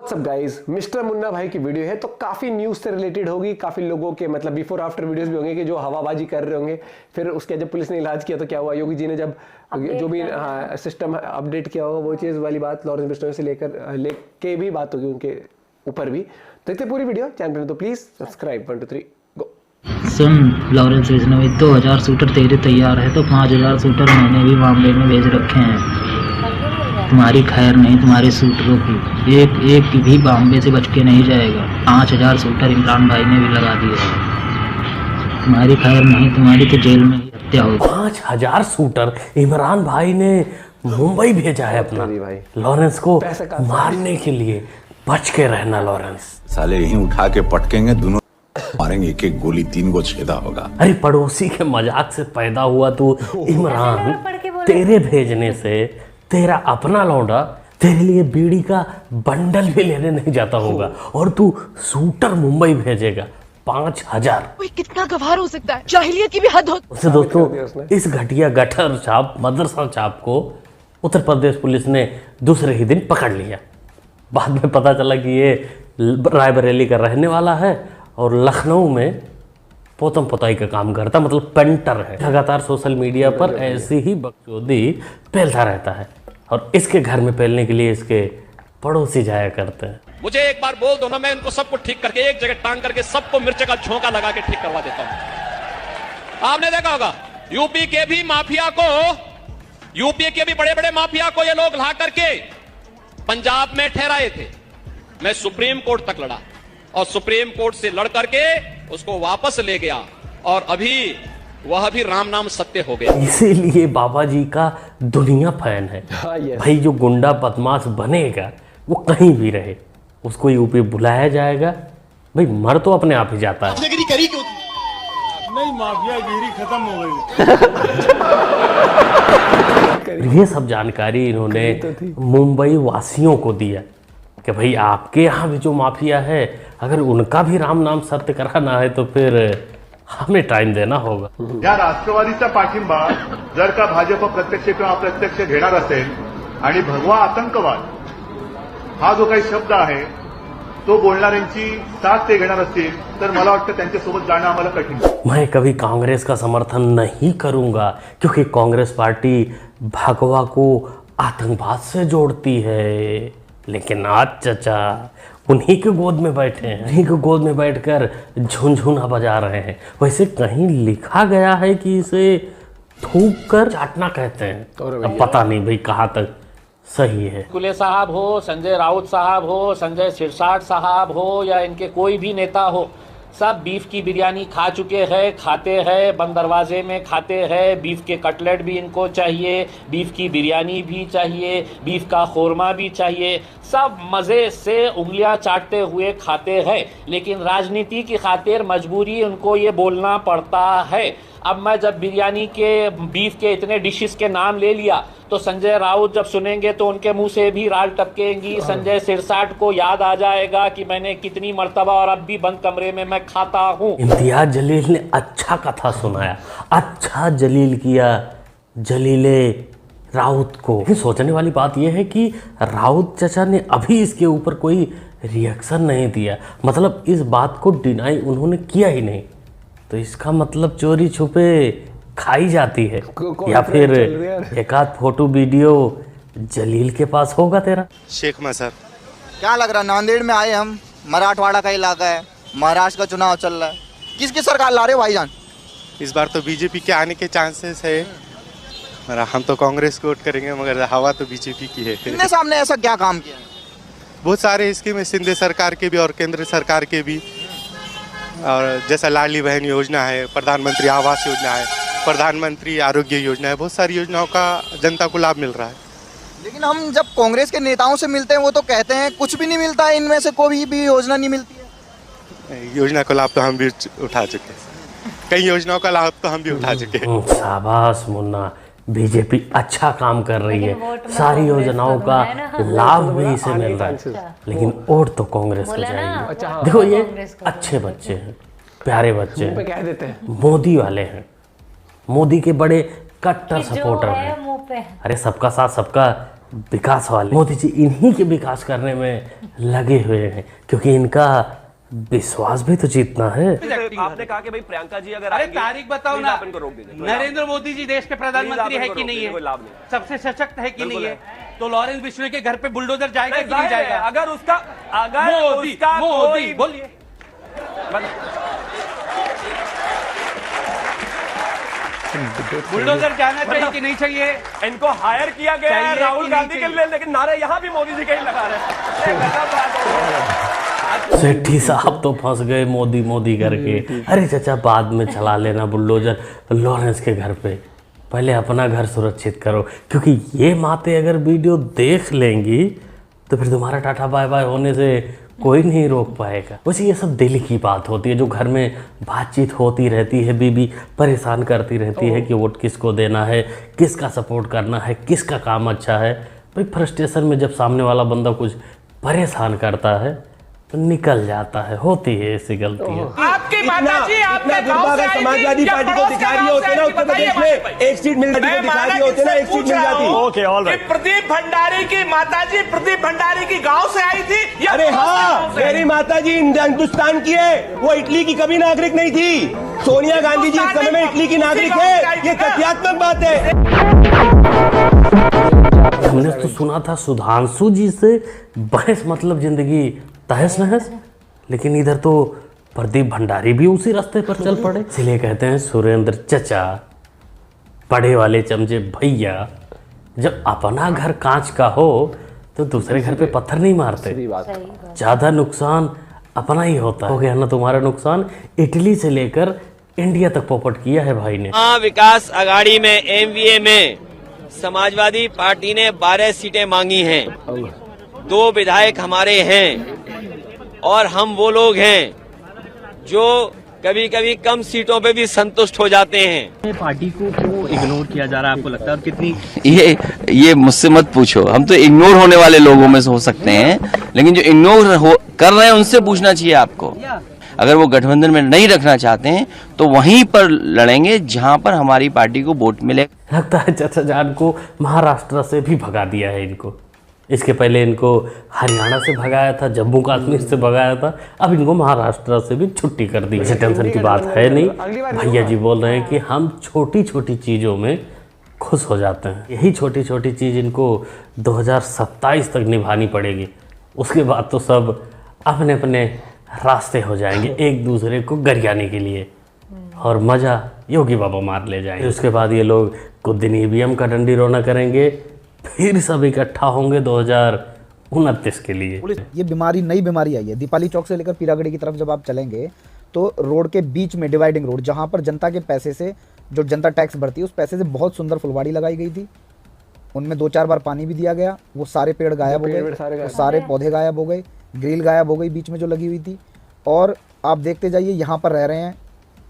सब guys, mister Munna भाई की वीडियो है तो काफ़ी न्यूज़ से रिलेटेड होगी। काफ़ी लोगों के मतलब बिफोर आफ्टर वीडियोस भी होंगे कि जो हवाबाजी कर रहे होंगे। फिर उसके जब पुलिस ने इलाज किया तो क्या हुआ, योगी जी ने जब जो भी सिस्टम अपडेट किया होगा वो चीज़ वाली बात लॉरेंस बिश्नोई से लेके भी बात होगी उनके ऊपर भी। देखते पूरी वीडियो चैनल पर, तो please subscribe. 1 2 3 go. Soon Lawrence Bishnoi, 2000 shooter तेरे तैयार है तो 5000 शूटर मैंने भी बॉम्बे में भेज रखे हैं। तुम्हारी खैर नहीं, तुम्हारे शूटरों की एक भी बॉम्बे से बच के नहीं जाएगा। 5000 शूटर इमरान भाई ने भी लगा दिए हैं। तुम्हारी खैर नहीं, तुम्हारी तो जेल में ही हत्या होगी। 5000 शूटर इमरान भाई ने मुंबई भेजा है अपना लॉरेंस को मारने के लिए। बच के रहना लॉरेंस, साले यहीं उठा के पटकेंगे, दोनों मारेंगे, एक एक गोली 3 को छेदा होगा। अरे पड़ोसी के मजाक से पैदा हुआ तू इमरान, तेरे भेजने से तेरा अपना लौंडा तेरे लिए बीड़ी का बंडल भी लेने नहीं जाता होगा और तू शूटर मुंबई भेजेगा 5000। कोई कितना गवार हो सकता है, जाहिलियत की भी हद हो। उससे दोस्तों इस घटिया गटर छाप मदरसा छाप को उत्तर प्रदेश पुलिस ने दूसरे ही दिन पकड़ लिया। बाद में पता चला कि ये रायबरेली का रहने वाला है और लखनऊ में पोतम पोताई का काम करता, मतलब पेंटर है। लगातार सोशल मीडिया पर ऐसी ही बकचोदी फैलता रहता है और इसके घर में फैलने के लिए इसके पड़ोसी जाया करते हैं। मुझे एक बार बोल दो ना, मैं इनको सबको ठीक करके एक जगह टांग करके सबको मिर्च का झोंका लगा के ठीक करवा देता हूं। आपने देखा होगा यूपी के भी माफिया को, यूपी के भी बड़े बड़े माफिया को ये लोग ला करके पंजाब में ठहराए थे। मैं सुप्रीम कोर्ट तक लड़ा और सुप्रीम कोर्ट से लड़ करके उसको वापस ले गया और अभी वह भी राम नाम सत्य हो गया। इसीलिए बाबा जी का दुनिया फैन है। भाई जो गुंडा बदमाश बनेगा वो कहीं भी रहे, उसको यूपी बुलाया जाएगा। भाई मर तो अपने आप ही जाता है। करी क्यों? नहीं, माफियागिरी खत्म हो गई। ये सब जानकारी इन्होंने मुंबई वासियों को दिया कि भाई आपके यहाँ भी जो माफिया है, अगर उनका भी राम नाम सत्य कराना है तो फिर हमें टाइम देना होगा। या राष्ट्रवादीचा पाठिंबा जर का भाजप प्रत्यक्ष किंवा अप्रत्यक्ष घेणार असेल आणि भगवा आतंकवाद हा जो काही शब्द आहे तो बोलणाऱ्यांची साथ ते घेणार असतील तर मला वाटतं त्यांच्यासोबत जाणं आम्हाला कठीण। मैं कभी कांग्रेस का समर्थन नहीं करूंगा क्योंकि कांग्रेस पार्टी भगवा को आतंकवाद से जोड़ती है। लेकिन आज चचा उन्हीं के गोद में बैठे हैं, उन्हीं के गोद में बैठकर झुनझुना बजा रहे हैं। वैसे कहीं लिखा गया है कि इसे थूक कर चाटना कहते हैं, अब पता नहीं भाई कहाँ तक सही है। कुले साहब हो, संजय राउत साहब हो, संजय सिरसाट साहब हो या इनके कोई भी नेता हो, सब बीफ की बिरयानी खा चुके हैं, खाते हैं, बंद दरवाजे में खाते हैं। बीफ के कटलेट भी इनको चाहिए, बीफ की बिरयानी भी चाहिए, बीफ का खोरमा भी चाहिए। सब मज़े से उंगलियां चाटते हुए खाते हैं, लेकिन राजनीति की खातिर मजबूरी उनको ये बोलना पड़ता है। अब मैं जब बिरयानी के बीफ के इतने डिशेस के नाम ले लिया तो संजय राउत जब सुनेंगे तो उनके मुंह से भी राल टपकेंगी। संजय सिरसाट को याद आ जाएगा कि मैंने कितनी मर्तबा और अब भी बंद कमरे में मैं खाता हूँ। इम्तियाज जलील ने अच्छा कथा सुनाया, अच्छा जलील किया जलीले राउत को। सोचने वाली बात यह है कि राउत चचा ने अभी इसके ऊपर कोई रिएक्शन नहीं दिया, मतलब इस बात को डिनाई उन्होंने किया ही नहीं। तो इसका मतलब चोरी छुपे खाई जाती है या फिर एक आध फोटो वीडियो जलील के पास होगा तेरा। शेख सर क्या लग रहा है, नांदेड़ में आए हम, मराठवाड़ा का इलाका है, महाराष्ट्र का चुनाव चल रहा है, किसकी सरकार ला रहे हो भाईजान? इस बार तो बीजेपी के आने के चांसेस है, हम तो कांग्रेस को वोट करेंगे, मगर हवा तो बीजेपी की है। इनने सामने ऐसा क्या काम किया है? बहुत सारे स्कीम है, सिंधे सरकार के भी और केंद्र सरकार के भी, और जैसा लाडली बहन योजना है, प्रधानमंत्री आवास योजना है, प्रधानमंत्री आरोग्य योजना है, बहुत सारी योजनाओं का जनता को लाभ मिल रहा है। लेकिन हम जब कांग्रेस के नेताओं से मिलते हैं वो तो कहते हैं कुछ भी नहीं मिलता है, इनमें से कोई भी योजना नहीं मिलती है। योजना का लाभ तो हम भी उठा चुके हैं, कई योजनाओं का लाभ तो हम भी उठा चुके हैं। शाबाश मुन्ना, बीजेपी अच्छा काम कर रही है, सारी योजनाओं का लाभ भी इसे मिल रहा है, लेकिन वोट तो कांग्रेस को चाहिए। देखो ये अच्छे बच्चे हैं, प्यारे बच्चे हैं, मोदी वाले हैं, मोदी के बड़े कट्टर सपोर्टर हैं। अरे सबका साथ सबका विकास वाले। मोदी जी इन्हीं के विकास करने में लगे हुए हैं, क्योंकि इनका विश्वास भी तो जीतना है। आपने कहा कि भाई प्रियंका जी अगर अरे तारीख बताओ ना, इनको रोक दीजिए। नरेंद्र मोदी जी देश के प्रधानमंत्री है कि नहीं है, सबसे सशक्त है कि नहीं है, तो लॉरेंस बिश्नोई के घर पे बुलडोजर जाएगा कि नहीं जाएगा? अगर उसका मोदी बोलिए बुलडोजर जाना चाहिए कि नहीं चाहिए? इनको हायर किया गया है राहुल गांधी के लिए, लेकिन नारे यहाँ भी मोदी जी के ही लगा रहे हैं। सेठी साहब तो फंस गए मोदी मोदी करके। अरे चाचा बाद में चला लेना बुलडोजर लॉरेंस के घर पे, पहले अपना घर सुरक्षित करो, क्योंकि ये माते अगर वीडियो देख लेंगी तो फिर तुम्हारा टाटा बाय बाय होने से कोई नहीं रोक पाएगा। वैसे ये सब दिल की बात होती है, जो घर में बातचीत होती रहती है, बीबी परेशान करती रहती है कि वोट किसको देना है, किसका सपोर्ट करना है, किसका काम अच्छा है। भाई फ्रस्ट्रेशन में जब सामने वाला बंदा कुछ परेशान करता है तो निकल जाता है, होती है ऐसी गलतियां। आपकी माताजी आपने गांव से समाजवादी पार्टी को दिखा रही होते ना, उत्तर प्रदेश में एक सीट मिल जाती, दिखा रही होते ना, एक सीट मिल जाती। Okay alright. प्रदीप भंडारी की माताजी प्रदीप भंडारी की गांव से आई थी? अरे हाँ, मेरी माताजी हिंदुस्तान की है, वो इटली की कभी नागरिक नहीं थी। सोनिया गांधी जी इस समय में इटली की नागरिक है, ये तथ्यात्मक बात है। हमने तो सुना था सुधांशु जी से बहस मतलब जिंदगी तहस नहस, लेकिन इधर तो प्रदीप भंडारी भी उसी रास्ते पर चल पड़े। इसलिए कहते हैं सुरेंद्र चचा, पढ़े वाले चमचे भैया, जब अपना घर कांच का हो तो दूसरे घर पे पत्थर नहीं मारते। ज्यादा नुकसान अपना ही होता है। हो गया ना तुम्हारा नुकसान। इटली से लेकर इंडिया तक पोपट किया है भाई ने। विकास आघाड़ी में एमवीए में समाजवादी पार्टी ने 12 सीटें मांगी हैं, 2 विधायक हमारे हैं, और हम वो लोग हैं जो कभी कभी कम सीटों पे भी संतुष्ट हो जाते हैं। पार्टी को क्यों इग्नोर किया जा रहा है आपको लगता है? और कितनी ये मुझसे मत पूछो, हम तो इग्नोर होने वाले लोगों में से हो सकते हैं, लेकिन जो इग्नोर कर रहे हैं उनसे पूछना चाहिए आपको। अगर वो गठबंधन में नहीं रखना चाहते हैं तो वहीं पर लड़ेंगे जहां पर हमारी पार्टी को वोट मिले। लगता है चाचा जान को महाराष्ट्र से भी भगा दिया है इनको। इसके पहले इनको हरियाणा से भगाया था, जम्मू कश्मीर से भगाया था, अब इनको महाराष्ट्र से भी छुट्टी कर दी। वैसे टेंशन की बात है नहीं, भैया जी बोल रहे हैं कि हम छोटी छोटी चीज़ों में खुश हो जाते हैं। यही छोटी छोटी चीज़ इनको 2027 तक निभानी पड़ेगी, उसके बाद तो सब अपने अपने रास्ते हो जाएंगे एक दूसरे को गरियाने के लिए, और मज़ा योगी बाबा मार ले जाएंगे। उसके बाद ये लोग कुछ दिन ईवीएम का डंडी रोना करेंगे, फिर सब इकट्ठा होंगे 2029 के लिए। ये बीमारी नई बीमारी आई है। दीपाली चौक से लेकर पीरागढ़ी की तरफ जब आप चलेंगे तो रोड के बीच में डिवाइडिंग रोड, जहाँ पर जनता के पैसे से, जो जनता टैक्स भरती है उस पैसे से बहुत सुंदर फुलवाड़ी लगाई गई थी। उनमें 2-4 बार पानी भी दिया गया, वो सारे पेड़ गायब हो गए, सारे पौधे गायब हो गए, ग्रिल गायब हो गई बीच में जो लगी हुई थी। और आप देखते जाइए, यहाँ पर रह रहे हैं,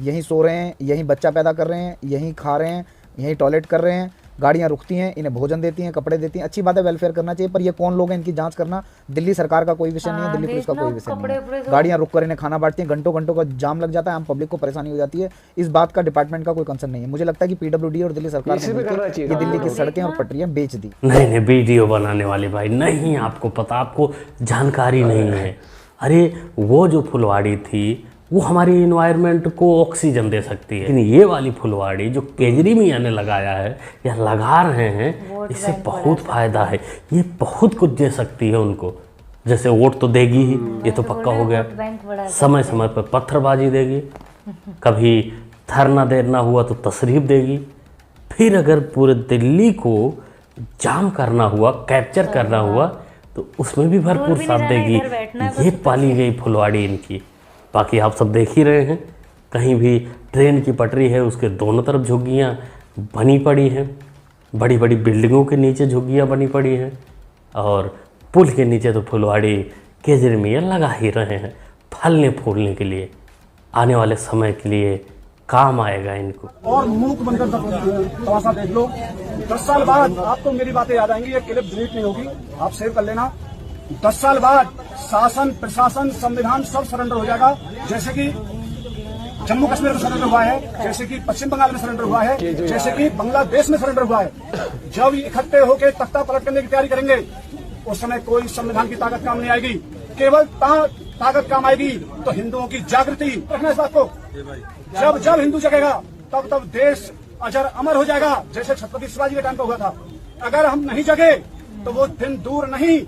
यहीं सो रहे हैं, यहीं बच्चा पैदा कर रहे हैं, यहीं खा रहे हैं, यहीं टॉयलेट कर रहे हैं, गाड़ियाँ रुकती हैं, इन्हें भोजन देती हैं, कपड़े देती हैं। अच्छी बात है, वेलफेयर करना चाहिए, पर ये कौन लोग हैं इनकी जांच करना दिल्ली सरकार का कोई विषय नहीं है, दिल्ली पुलिस का कोई विषय नहीं है। गाड़ियाँ रुक कर इन्हें खाना बांटती हैं, घंटों घंटों का जाम लग जाता है, आम पब्लिक को परेशानी हो जाती है। इस बात का डिपार्टमेंट का कोई कंसर्न नहीं है। मुझे लगता है कि पीडब्ल्यूडी और दिल्ली सरकार ने ये दिल्ली की सड़कें और पटरियाँ बेच दी। नहीं वीडियो बनाने वाले भाई नहीं, आपको पता, आपको जानकारी नहीं है। अरे वो जो फुलवाड़ी थी वो हमारी इन्वायरमेंट को ऑक्सीजन दे सकती है, लेकिन ये वाली फुलवाड़ी जो केजरी मियाँ ने लगाया है या लगा रहे हैं, इससे बहुत फायदा है। ये बहुत कुछ दे सकती है उनको। जैसे वोट तो देगी ही, ये तो पक्का हो गया। समय समय पर पत्थरबाजी देगी, कभी धरना देना हुआ तो तशरीफ देगी, फिर अगर पूरे दिल्ली को जाम करना हुआ, कैप्चर करना हुआ तो उसमें भी भरपूर साथ देगी। ये पाली गई फुलवाड़ी इनकी। बाकी आप सब देख ही रहे हैं, कहीं भी ट्रेन की पटरी है उसके दोनों तरफ झुग्गियाँ बनी पड़ी हैं, बड़ी बड़ी बिल्डिंगों के नीचे झुग्गियाँ बनी पड़ी हैं, और पुल के नीचे तो फुलवाड़ी केजरी मियाँ लगा ही रहे हैं फलने फूलने के लिए। आने वाले समय के लिए काम आएगा इनको। और मुंह बनकर थोड़ा सा देख लो, 10 साल बाद आपको मेरी बातें याद आएंगी, ये क्लिप डिलीट नहीं होगी, आप सेव कर लेना। 10 साल बाद शासन, प्रशासन, संविधान सब सरेंडर हो जाएगा। जैसे कि जम्मू कश्मीर में सरेंडर हुआ है, जैसे कि पश्चिम बंगाल में सरेंडर हुआ है, जैसे कि बांग्लादेश में सरेंडर हुआ है। जब इकट्ठे होकर तख्ता पलट करने की तैयारी करेंगे उस समय कोई संविधान की ताकत काम नहीं आएगी, केवल ताकत काम आएगी तो हिंदुओं की जागृति। रखना इस बात को, जब हिंदू जगेगा तब देश अजर अमर हो जाएगा, जैसे छत्रपति शिवाजी के टाइम पर हुआ था। अगर हम नहीं जगे तो वो दिन दूर नहीं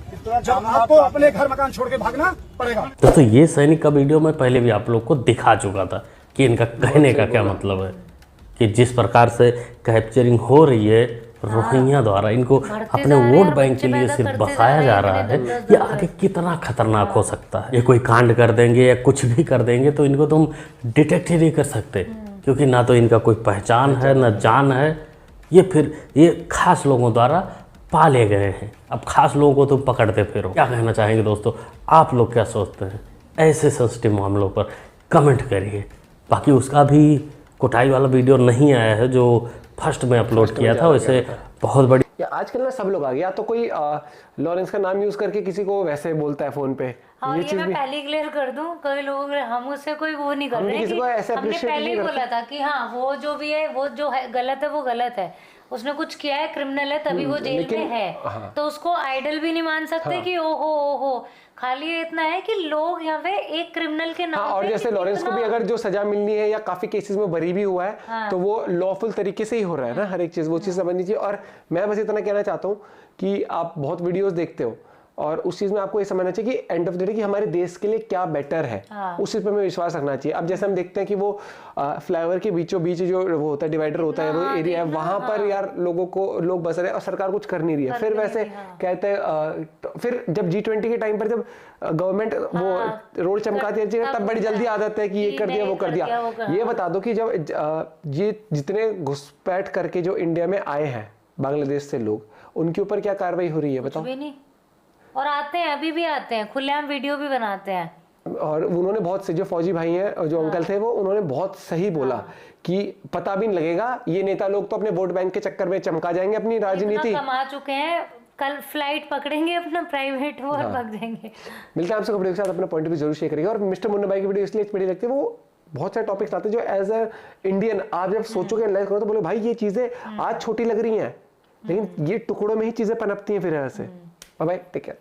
जब आपको अपने घर मकान छोड़ के भागना पड़ेगा। तो ये सैनिक का वीडियो मैं पहले भी आप लोग को दिखा चुका था कि इनका कहने का क्या मतलब है, कि जिस प्रकार से कैप्चरिंग हो रही है रोहिंग्या द्वारा, इनको अपने वोट बैंक के लिए सिर्फ बसाया जा रहा है, ये आगे कितना खतरनाक हो सकता है। ये कोई कांड कर देंगे या कुछ भी कर देंगे तो इनको तुम डिटेक्ट ही नहीं कर सकते, क्योंकि ना तो इनका कोई पहचान है ना जान है। ये खास लोगों द्वारा पाले गए हैं, अब खास लोगों को तुम पकड़ते फिरो। क्या कहना चाहेंगे दोस्तों, आप लोग क्या सोचते हैं ऐसे सेंसिटिव मामलों पर? कमेंट करिए। बाकी उसका भी कुटाई वाला वीडियो नहीं आया है जो फर्स्ट में अपलोड किया था, वैसे बहुत बड़ी आजकल ना सब लोग आ गया, तो कोई लॉरेंस का नाम यूज करके किसी को वैसे बोलता है फोन पे। हाँ, ये मैं पहले क्लियर कर दूं, कई लोग हम उससे कोई वो नहीं कर रहे हैं कि हमने पहले ही बोला था कि हाँ वो जो भी है वो जो है गलत है, वो गलत है, उसने कुछ किया है, क्रिमिनल है, तभी वो जेल में है। हाँ। तो उसको आइडल भी नहीं मान सकते। हाँ। कि ओहो खाली इतना है कि लोग यहाँ पे एक क्रिमिनल के नाम हाँ, और जैसे लॉरेंस को भी अगर जो सजा मिलनी है या काफी केसेस में बरी भी हुआ है। हाँ। तो वो लॉफुल तरीके से ही हो रहा है ना, हर एक चीज वो चीज समझनी चाहिए। और मैं बस इतना कहना चाहता हूँ कि आप बहुत वीडियोस देखते हो और उस चीज में आपको ये समझना चाहिए कि एंड ऑफ द डे कि हमारे देश के लिए क्या बेटर है। हाँ। उस चीज पर हमें विश्वास रखना चाहिए। अब जैसे हम देखते हैं कि वो फ्लाईओवर के बीचों बीच जो वो होता है डिवाइडर होता है, वो एरिया है, वहां पर यार लोग बस रहे हैं और सरकार कुछ कर नहीं रही है। फिर वैसे कहते हैं फिर जब G20 के टाइम पर जब गवर्नमेंट वो रोड चमकाती है तब बड़ी जल्दी आदत है कि ये कर दिया वो कर दिया। ये बता दो कि जब ये जितने घुसपैठ करके जो इंडिया में आए हैं बांग्लादेश से लोग, उनके ऊपर क्या कार्रवाई हो रही है बताओ? और आते हैं, अभी भी आते हैं, खुलेआम वीडियो भी बनाते हैं। और उन्होंने बहुत से जो फौजी भाई हैं और जो अंकल थे वो उन्होंने बहुत सही बोला कि पता भी नहीं लगेगा, ये नेता लोग तो अपने वोट बैंक के चक्कर में चमका जाएंगे अपनी राजनीति, कमा चुके हैं, कल फ्लाइट पकड़ेंगे अपना प्राइवेट वो और भाग जाएंगे। मिलते हैं आपसे वीडियो के साथ, अपना पॉइंट भी जरूर शेयर करिएगा। और मिस्टर मुन्ना भाई की वीडियो इसलिए बड़ी लगती है, वो बहुत सारे टॉपिक्स लाते हैं जो एज अ इंडियन आप जब सोचोगे एनालाइज करो तो बोले भाई ये चीजें आज छोटी लग रही हैं, लेकिन ये टुकड़ों में ही चीजें पनपती हैं फिर ऐसे। Bye bye, take care.